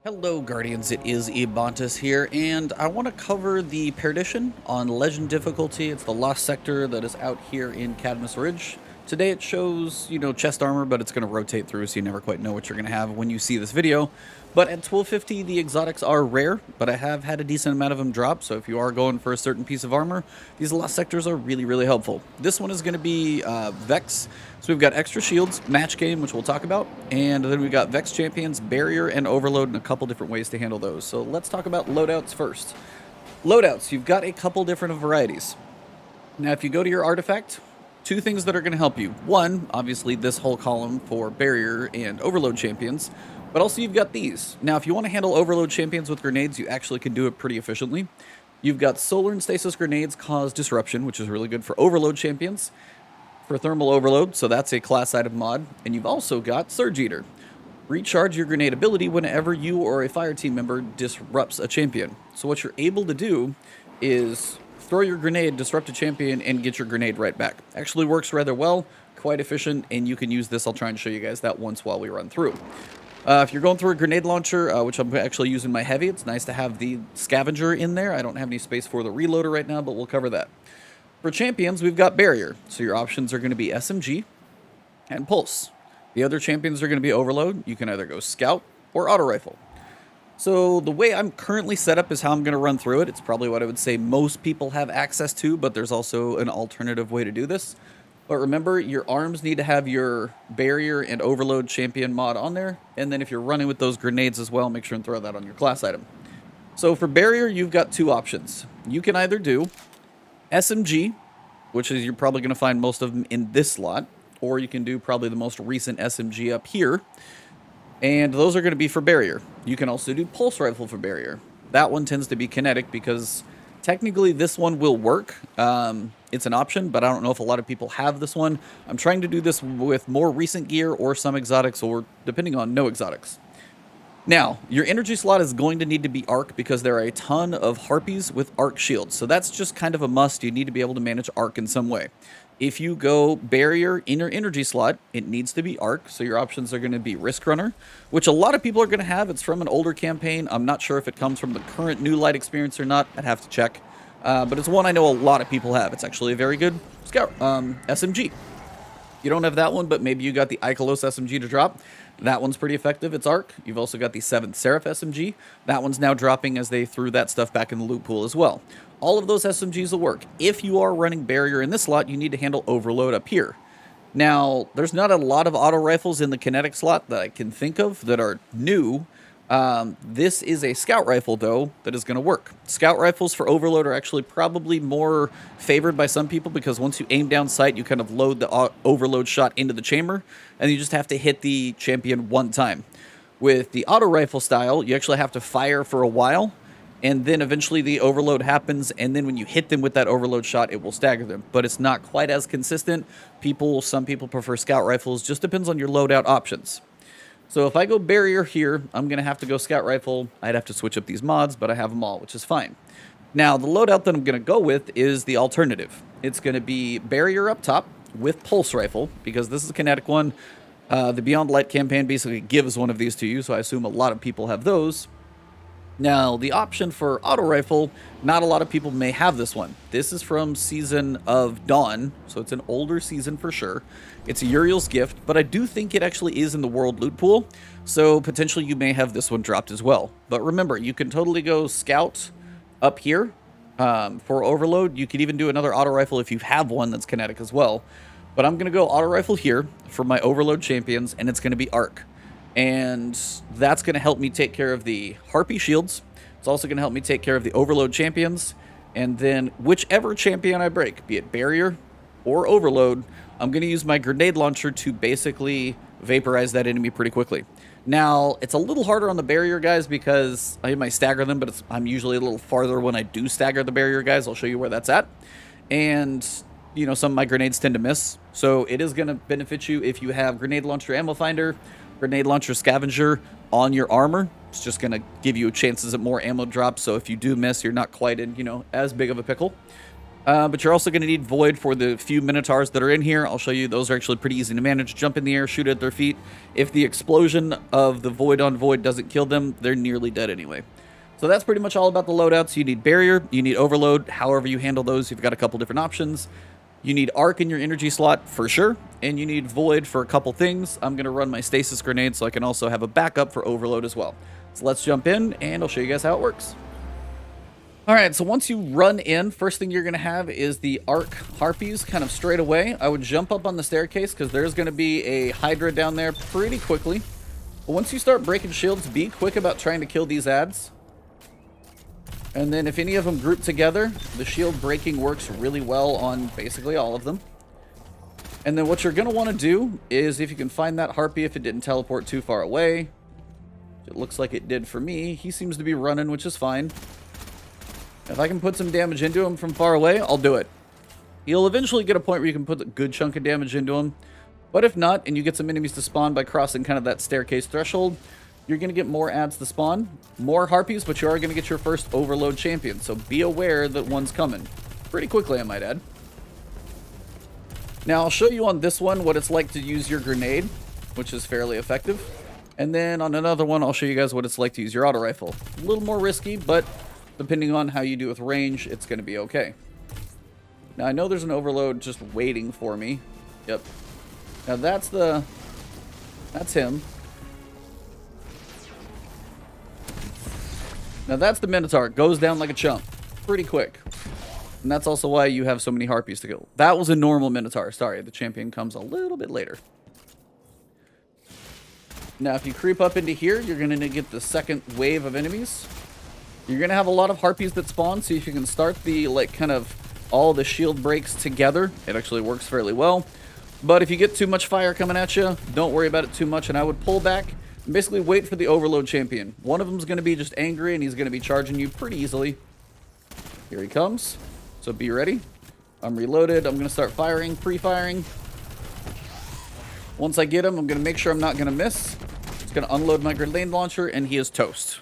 Hello Guardians, it is Ebontis here, and I want to cover the Perdition on Legend difficulty. It's the Lost Sector that is out here in Cadmus Ridge. Today it shows, chest armor, but it's going to rotate through, so you never quite know what you're going to have when you see this video. But at 1250, the exotics are rare, but I have had a decent amount of them drop, so if you are going for a certain piece of armor, these Lost Sectors are really, really helpful. This one is going to be Vex. So we've got extra shields, match game, which we'll talk about, and then we've got Vex champions, barrier, and overload, and a couple different ways to handle those. So let's talk about loadouts first. Loadouts, you've got a couple different varieties. Now, if you go to your artifact, two things that are going to help you. One, obviously, this whole column for barrier and overload champions, but also you've got these. Now, if you want to handle overload champions with grenades, you actually can do it pretty efficiently. You've got solar and stasis grenades cause disruption, which is really good for overload champions. For thermal overload, so that's a class item mod, and you've also got Surge Eater. Recharge your grenade ability whenever you or a fire team member disrupts a champion. So what you're able to do is throw your grenade, disrupt a champion, and get your grenade right back. Actually works rather well, quite efficient, and you can use this. I'll try and show you guys that once while we run through. If you're going through a grenade launcher, which I'm actually using my heavy, it's nice to have the scavenger in there. I don't have any space for the reloader right now, but we'll cover that. For champions, we've got barrier, so your options are going to be SMG and pulse. The other champions are going to be overload. You can either go scout or auto rifle. So the way I'm currently set up is how I'm going to run through it. It's probably what I would say most people have access to, but there's also an alternative way to do this. But remember, your arms need to have your barrier and overload champion mod on there, and then if you're running with those grenades as well, make sure and throw that on your class item. So for barrier, you've got two options. You can either do SMG, which is you're probably going to find most of them in this slot, or you can do probably the most recent SMG up here, and those are going to be for barrier. You can also do pulse rifle for barrier. That one tends to be kinetic because technically this one will work. It's an option, but I don't know if a lot of people have this one. I'm trying to do this with more recent gear or some exotics, or depending on no exotics. Now, your energy slot is going to need to be arc because there are a ton of harpies with arc shields. So that's just kind of a must. You need to be able to manage arc in some way. If you go barrier in your energy slot, it needs to be arc. So your options are going to be Risk Runner, which a lot of people are going to have. It's from an older campaign. I'm not sure if it comes from the current New Light experience or not. I'd have to check. But it's one I know a lot of people have. It's actually a very good scout SMG. You don't have that one, but maybe you got the Ikelos SMG to drop. That one's pretty effective. It's arc. You've also got the 7th Seraph SMG. That one's now dropping as they threw that stuff back in the loot pool as well. All of those SMGs will work. If you are running barrier in this slot, you need to handle overload up here. Now, there's not a lot of auto rifles in the kinetic slot that I can think of that are new. This is a scout rifle, though, that is going to work. Scout rifles for overload are actually probably more favored by some people because once you aim down sight, you kind of load the overload shot into the chamber, and you just have to hit the champion one time. With the auto rifle style, you actually have to fire for a while, and then eventually the overload happens, and then when you hit them with that overload shot, it will stagger them. But it's not quite as consistent. Some people prefer scout rifles. Just depends on your loadout options. So if I go barrier here, I'm going to have to go scout rifle. I'd have to switch up these mods, but I have them all, which is fine. Now, the loadout that I'm going to go with is the alternative. It's going to be barrier up top with pulse rifle, because this is a kinetic one. The Beyond Light campaign basically gives one of these to you, so I assume a lot of people have those. Now, the option for auto rifle, not a lot of people may have this one. This is from Season of Dawn, so it's an older season for sure. It's a Uriel's gift, but I do think it actually is in the world loot pool, so potentially you may have this one dropped as well. But remember, you can totally go scout up here for overload. You could even do another auto rifle if you have one that's kinetic as well. But I'm going to go auto rifle here for my overload champions, and it's going to be arc. And that's going to help me take care of the harpy shields. It's also going to help me take care of the overload champions. And then whichever champion I break, be it barrier or overload, I'm going to use my grenade launcher to basically vaporize that enemy pretty quickly. Now, it's a little harder on the barrier guys because I might stagger them, but I'm usually a little farther when I do stagger the barrier guys. I'll show you where that's at. And some of my grenades tend to miss. So it is going to benefit you if you have grenade launcher ammo finder, grenade launcher scavenger on your armor. It's just going to give you chances at more ammo drops, so if you do miss, you're not quite in, as big of a pickle. But you're also going to need Void for the few Minotaurs that are in here. I'll show you. Those are actually pretty easy to manage. Jump in the air, shoot at their feet. If the explosion of the Void on Void doesn't kill them, they're nearly dead anyway. So that's pretty much all about the loadouts. You need Barrier, you need Overload. However you handle those, you've got a couple different options. You need Arc in your energy slot for sure, and you need Void for a couple things. I'm going to run my Stasis Grenade so I can also have a backup for Overload as well. So let's jump in, and I'll show you guys how it works. Alright, so once you run in, first thing you're going to have is the Arc Harpies kind of straight away. I would jump up on the staircase because there's going to be a Hydra down there pretty quickly. But once you start breaking shields, be quick about trying to kill these ads. And then if any of them group together, the shield breaking works really well on basically all of them. And then what you're going to want to do is, if you can find that Harpy, if it didn't teleport too far away. It looks like it did for me. He seems to be running, which is fine. If I can put some damage into him from far away, I'll do it. You'll eventually get a point where you can put a good chunk of damage into him. But if not, and you get some enemies to spawn by crossing kind of that staircase threshold, you're going to get more ads to spawn, more Harpies, but you are going to get your first Overload champion. So be aware that one's coming. Pretty quickly, I might add. Now, I'll show you on this one what it's like to use your grenade, which is fairly effective. And then on another one, I'll show you guys what it's like to use your auto rifle. A little more risky, but depending on how you do with range, it's going to be okay. Now, I know there's an Overload just waiting for me. Yep. Now, that's him. Now, that's the Minotaur. Goes down like a chump. Pretty quick. And that's also why you have so many Harpies to kill. That was a normal Minotaur. Sorry, the champion comes a little bit later. Now, if you creep up into here, you're going to get the second wave of enemies. You're going to have a lot of Harpies that spawn, so if you can start the, like, kind of all the shield breaks together, it actually works fairly well. But if you get too much fire coming at you, don't worry about it too much, and I would pull back and basically wait for the Overload champion. One of them's going to be just angry, and he's going to be charging you pretty easily. Here he comes. So be ready. I'm reloaded. I'm going to start firing, pre-firing. Once I get him, I'm going to make sure I'm not going to miss. Just going to unload my grenade launcher, and he is toast.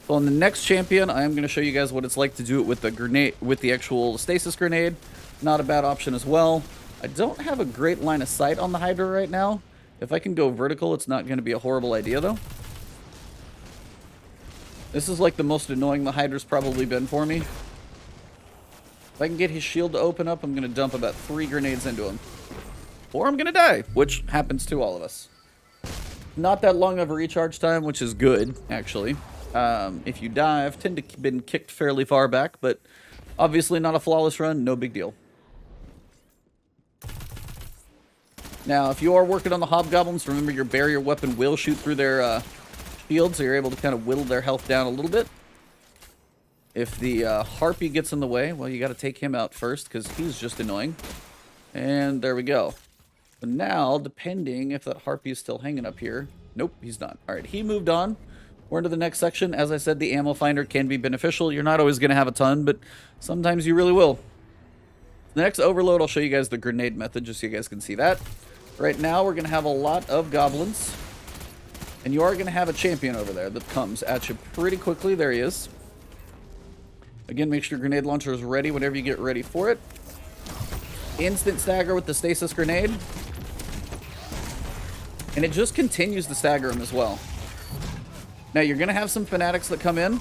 So on the next champion, I am going to show you guys what it's like to do it with the grenade, with the actual Stasis Grenade. Not a bad option as well. I don't have a great line of sight on the Hydra right now. If I can go vertical, it's not going to be a horrible idea, though. This is like the most annoying the Hydra's probably been for me. If I can get his shield to open up, I'm going to dump about 3 grenades into him. Or I'm going to die, which happens to all of us. Not that long of a recharge time, which is good, actually. If you die, I've tend to been kicked fairly far back, but obviously not a flawless run, no big deal. Now, if you are working on the Hobgoblins, remember your barrier weapon will shoot through their shield, so you're able to kind of whittle their health down a little bit. If the Harpy gets in the way, well, you got to take him out first, because he's just annoying. And there we go. But now, depending if that Harpy is still hanging up here. Nope, he's not. All right, he moved on. We're into the next section. As I said, the ammo finder can be beneficial. You're not always going to have a ton, but sometimes you really will. The next Overload, I'll show you guys the grenade method, just so you guys can see that. Right now, we're going to have a lot of goblins. And you are going to have a champion over there that comes at you pretty quickly. There he is. Again, make sure your grenade launcher is ready whenever you get ready for it. Instant stagger with the Stasis Grenade. And it just continues to stagger him as well. Now, you're going to have some fanatics that come in.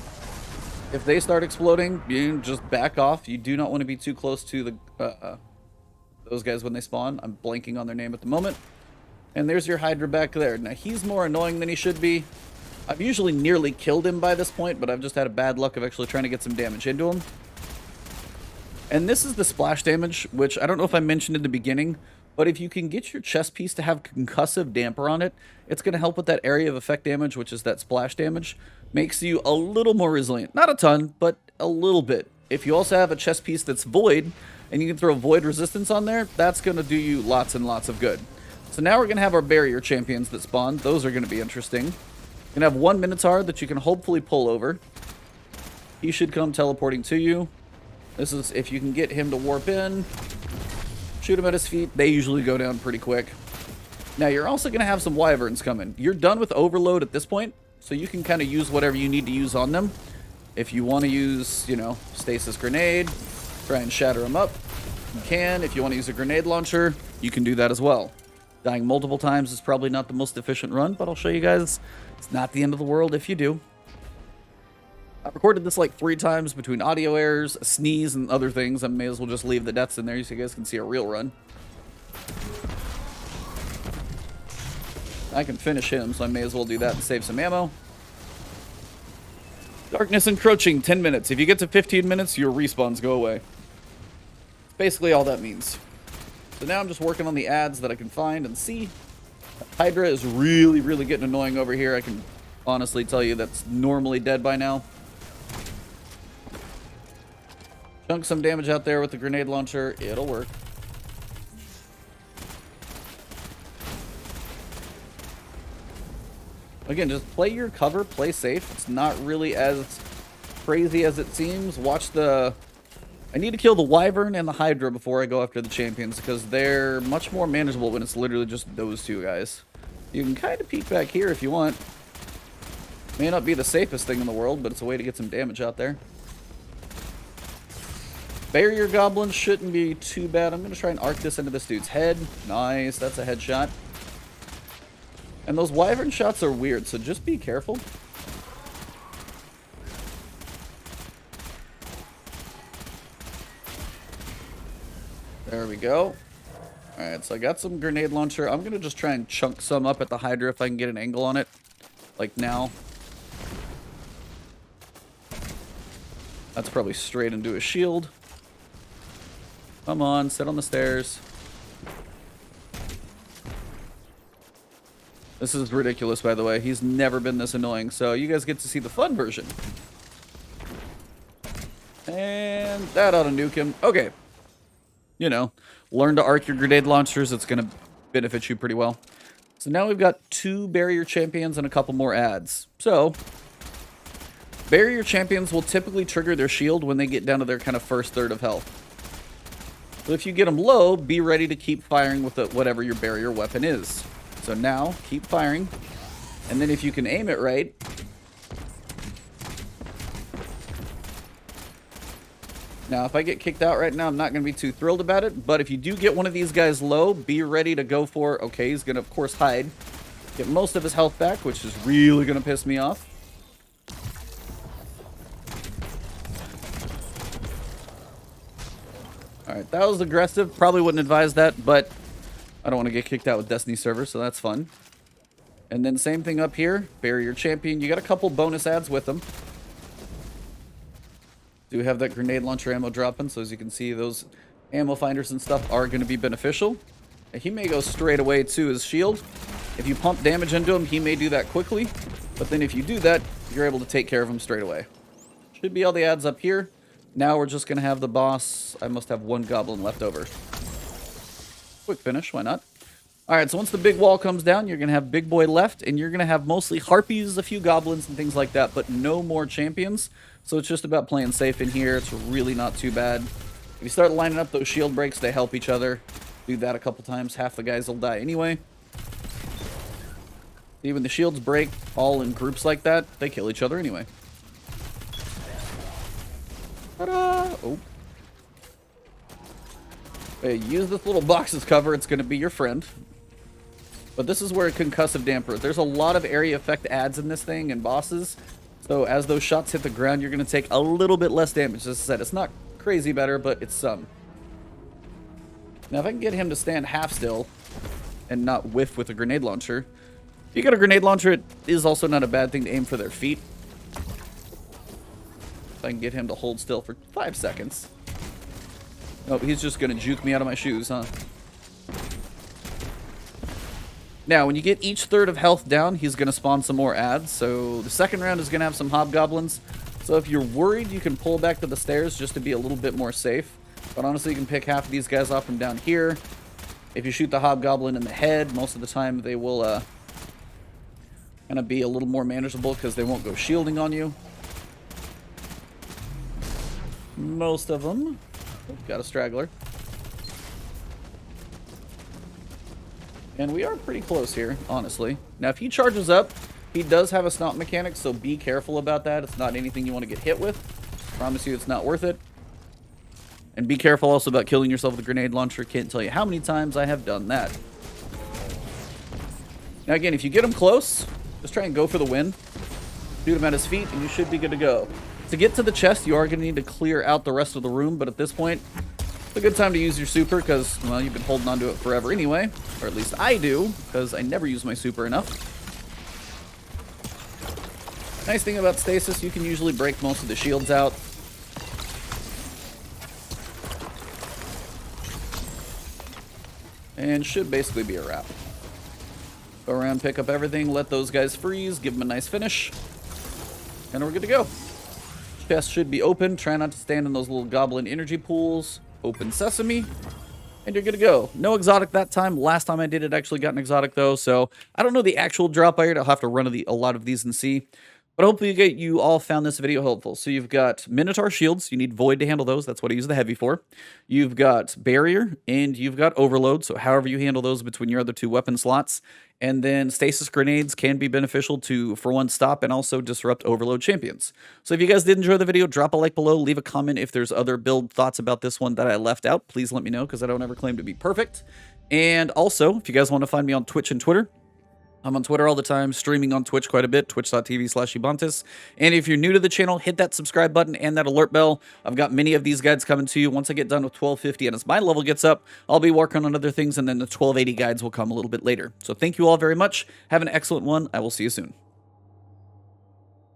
If they start exploding, you just back off. You do not want to be too close to the those guys when they spawn. I'm blanking on their name at the moment. And there's your Hydra back there. Now, he's more annoying than he should be. I've usually nearly killed him by this point, but I've just had a bad luck of actually trying to get some damage into him. And this is the splash damage, which I don't know if I mentioned in the beginning, but if you can get your chest piece to have concussive damper on it, it's going to help with that area of effect damage, which is that splash damage. Makes you a little more resilient. Not a ton, but a little bit. If you also have a chest piece that's void, and you can throw void resistance on there, that's going to do you lots and lots of good. So now we're going to have our barrier champions that spawn. Those are going to be interesting. You're going to have one Minotaur that you can hopefully pull over. He should come teleporting to you. This is if you can get him to warp in. Shoot him at his feet. They usually go down pretty quick. Now, you're also going to have some wyverns coming. You're done with Overload at this point, so you can kind of use whatever you need to use on them. If you want to use, you know, Stasis Grenade, Try and shatter him up. You can. If you want to use a grenade launcher, you can do that as well. Dying multiple times is probably not the most efficient run, but I'll show you guys. It's not the end of the world if you do. I recorded this like 3 times between audio errors, a sneeze, and other things. I may as well just leave the deaths in there so you guys can see a real run. I can finish him, so I may as well do that and save some ammo. Darkness encroaching, 10 minutes. If you get to 15 minutes, your respawns go away. That's basically all that means. So now I'm just working on the ads that I can find and see. Hydra is really, really getting annoying over here. I can honestly tell you that's normally dead by now. Chunk some damage out there with the grenade launcher. It'll work. Again, just play your cover, play safe. It's not really as crazy as it seems. Watch the... I need to kill the Wyvern and the Hydra before I go after the champions, because they're much more manageable when it's literally just those 2 guys. You can kind of peek back here if you want. May not be the safest thing in the world, but it's a way to get some damage out there. Barrier Goblins shouldn't be too bad. I'm going to try and arc this into this dude's head. Nice, that's a headshot. And those Wyvern shots are weird, so just be careful. There we go. Alright, so I got some grenade launcher. I'm going to just try and chunk some up at the Hydra if I can get an angle on it. Like now. That's probably straight into a shield. Come on, sit on the stairs. This is ridiculous, by the way. He's never been this annoying, so you guys get to see the fun version. And that ought to nuke him. Okay. You know, learn to arc your grenade launchers. It's going to benefit you pretty well. So now we've got 2 barrier champions and a couple more ads. So, barrier champions will typically trigger their shield when they get down to their kind of first third of health. So if you get them low, be ready to keep firing with whatever your barrier weapon is. So now, keep firing. And then if you can aim it right... Now, if I get kicked out right now, I'm not going to be too thrilled about it. But if you do get one of these guys low, be ready to go for... Okay, he's going to, of course, hide. Get most of his health back, which is really going to piss me off. Alright, that was aggressive. Probably wouldn't advise that, but I don't want to get kicked out with Destiny server, so that's fun. And then same thing up here. Barrier champion. You got a couple bonus ads with them. Do have that grenade launcher ammo dropping, so as you can see, those ammo finders and stuff are going to be beneficial. He may go straight away to his shield. If you pump damage into him, he may do that quickly. But then if you do that, you're able to take care of him straight away. Should be all the ads up here. Now we're just going to have the boss. I must have 1 goblin left over. Quick finish, why not? Alright, so once the big wall comes down, you're going to have Big Boy left, and you're going to have mostly harpies, a few goblins, and things like that, but no more champions. So it's just about playing safe in here. It's really not too bad. If you start lining up those shield breaks, they help each other. Do that a couple times, half the guys will die anyway. Even the shields break all in groups like that, they kill each other anyway. Ta-da! Oh. Hey, use this little box as cover, it's going to be your friend. But this is where a concussive damper. There's a lot of area effect ads in this thing and bosses. So as those shots hit the ground, you're going to take a little bit less damage. As I said, it's not crazy better, but it's some. Now if I can get him to stand half still and not whiff with a grenade launcher. If you got a grenade launcher, it is also not a bad thing to aim for their feet. If I can get him to hold still for 5 seconds. Oh, he's just going to juke me out of my shoes, huh? Now, when you get each third of health down, he's going to spawn some more ads. So the second round is going to have some hobgoblins. So if you're worried, you can pull back to the stairs just to be a little bit more safe. But honestly, you can pick half of these guys off from down here. If you shoot the hobgoblin in the head, most of the time they will kind of be a little more manageable because they won't go shielding on you. Most of them. Oh, got a straggler. And we are pretty close here, honestly. Now, if he charges up, he does have a stomp mechanic, so be careful about that. It's not anything you want to get hit with. Promise you it's not worth it. And be careful also about killing yourself with a grenade launcher. Can't tell you how many times I have done that. Now again, if you get him close, just try and go for the win. Shoot him at his feet, and you should be good to go. To get to the chest, you are going to need to clear out the rest of the room, but at this point, it's a good time to use your super because, well, you've been holding on to it forever anyway. Or at least I do, because I never use my super enough. Nice thing about Stasis, you can usually break most of the shields out. And should basically be a wrap. Go around, pick up everything, let those guys freeze, give them a nice finish. And we're good to go. Chest should be open. Try not to stand in those little goblin energy pools. Open sesame. And you're good to go. No exotic that time. Last time I did it actually got an exotic though. So I don't know the actual drop iron. I'll have to run a lot of these and see. But hopefully you all found this video helpful. So you've got Minotaur shields. You need Void to handle those. That's what I use the heavy for. You've got Barrier, and you've got Overload. So however you handle those between your other 2 weapon slots. And then Stasis grenades can be beneficial to, for one, stop and also disrupt Overload champions. So if you guys did enjoy the video, drop a like below. Leave a comment if there's other build thoughts about this one that I left out. Please let me know, because I don't ever claim to be perfect. And also, if you guys want to find me on Twitch and Twitter, I'm on Twitter all the time, streaming on Twitch quite a bit, twitch.tv/Ebontis. And if you're new to the channel, hit that subscribe button and that alert bell. I've got many of these guides coming to you. Once I get done with 1250 and as my level gets up, I'll be working on other things, and then the 1280 guides will come a little bit later. So thank you all very much. Have an excellent one. I will see you soon.